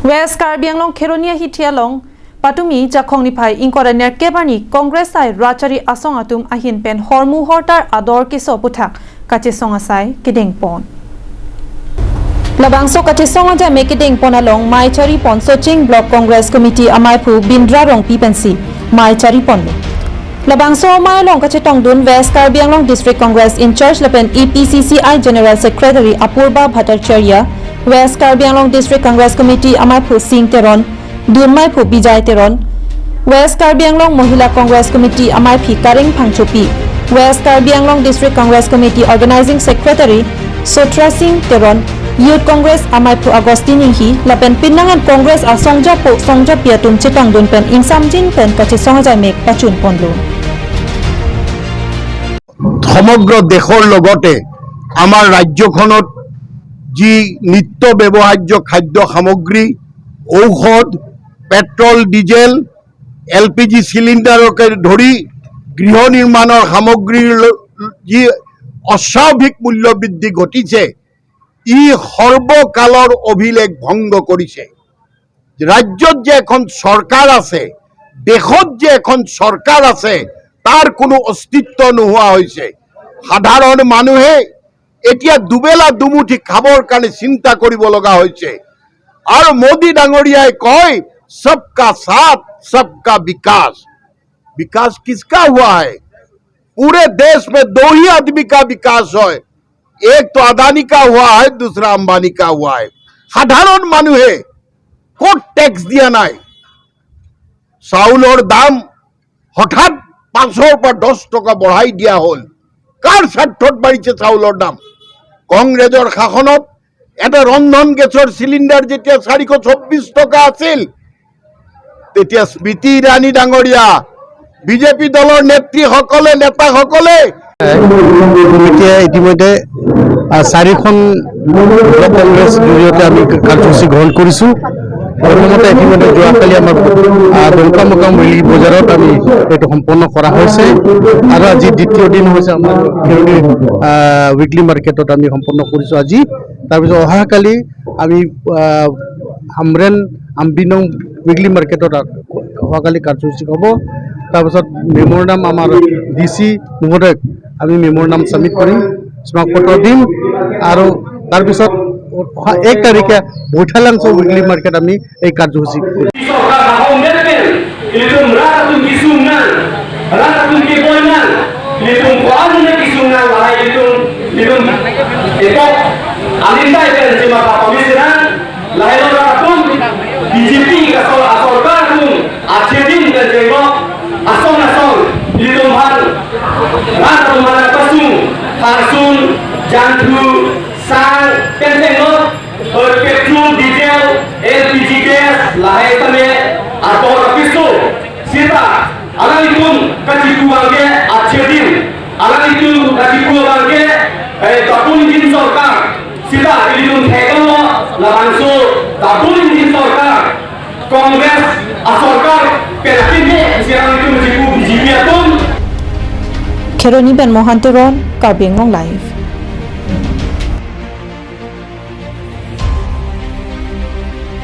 West Karbi Anglong Kheroni Hitialong Patumi Jakong Nipai Inkoraner Kebani Congress I Rachari Asong Atum Ahin Pen Hormu Hortar Ador Kiso Putak Kachesong Asai Kedeng Pon Labangso Kachesong Aja Kedeng Pon along My Chari Pon Soching Block Congress Committee Amaipu Bindra Rong Pipensi My Chari Pon Labangso Amai Long Kachetong Dun West Karbi Anglong District Congress in Church Lapen EPCCI General Secretary Apurba Bhattacharya West Karbi Anglong District Congress Committee Amaipu Singh Teron Dunmaipu Bijay Teron West Karbi Anglong Mohila Congress Committee Amaipi Karing Phangchupi West Karbi Anglong District Congress Committee Organizing Secretary Sotra Singh Teron Youth Congress Amaipu Agostini Hi Lapen Pinangan Congress Asong Po Songja Piatum Chitong Dun Pen Insamjin Pen Kachesong Mek Pachun Ponlu সমগ্র দেশৰ লগতে আমাৰ ৰাজ্যখনত যি নিত্য ব্যৱহাৰ্য খাদ্য সামগ্ৰী ঔষধ পেট্ৰল ডিজেল এলপিজি সিলিন্ডাৰকে ধৰি গৃহ নিৰ্মাণৰ সামগ্ৰীৰ যি অস্বাভাৱিক মূল্য বৃদ্ধি ঘটিছে ই সৰ্বকালৰ অভিলেখ ভংগ কৰিছে ৰাজ্যত যে এখন চৰকাৰ আছে দেশত যে এখন চৰকাৰ আছে তাৰ কোনো অস্তিত্ব নোহোৱা হৈছে সাধাৰণ মানুহে এতিয়া দুবেলা দুমুঠি খাবৰ কাৰণে চিন্তা কৰিব লগা হৈছে और मोदी डांगोरिया कहे सबका साथ सबका विकास विकास किसका हुआ है पूरे देश में दो ही आदमी का विकास है एक तो अदानी का हुआ है दूसरा अंबानी का हुआ है साधारण मानुहे को टैक्स दिया ना चाउलर दाम हठात 500 पर 10 टका बढ़ाई दिया हल कार स्वार्थत बाढ़िছে चाउलर दाम कांग्रेसर शासनत এটা ৰন্ধন গেছৰ সিলিন্ডাৰ যেতিয়া 424 টকা আছিল তেতিয়া স্মৃতি ইৰাণী ডাঙৰীয়া বিজেপি দলৰ নেত্ৰীসকলে নেতাসকলে এতিয়া ইতিমধ্যে 4খন কংগ্ৰেছ জৰিয়তে আমি কাৰ্যসূচী গ্ৰহণ কৰিছো প্ৰথমতে ইতিমধ্যে যোৱাকালি আমাৰ দলকামকাম ৰেলি বজাৰত আমি এইটো সম্পন্ন কৰা হৈছে আৰু আজি দ্বিতীয় দিন হৈছে আমাৰ খেৰনি উইকলি মাৰ্কেটত আমি সম্পন্ন কৰিছো আজি তাৰপিছত অহাকালি আমি আমৰেন আম্বিনং উইকলি মাৰ্কেটত অহাকালি কাৰ্যসূচী হ'ব তাৰপিছত মেমৰ নাম আমাৰ ডিসি মহোদয়ক আমি মেমৰ নাম সাবমিট কৰিম স্মাৰকপত্ৰ দিম আৰু তাৰপিছত 1 তাৰিখে বৈঠালাংশ উইকলি মাৰ্কেট আমি এই কাৰ্যসূচী sang kedeng petrol diesel LPG gas lahai tame atau rapiso sita alang itu kajiku bangke achedin alang itu kajiku bangke tapun din sarkar sita itu thegalo labanso tapun din sarkar kongres asarkar pelakine siang itu kajiku BJP atun Kheroni Ben Mohanteron Karbi Anglong Live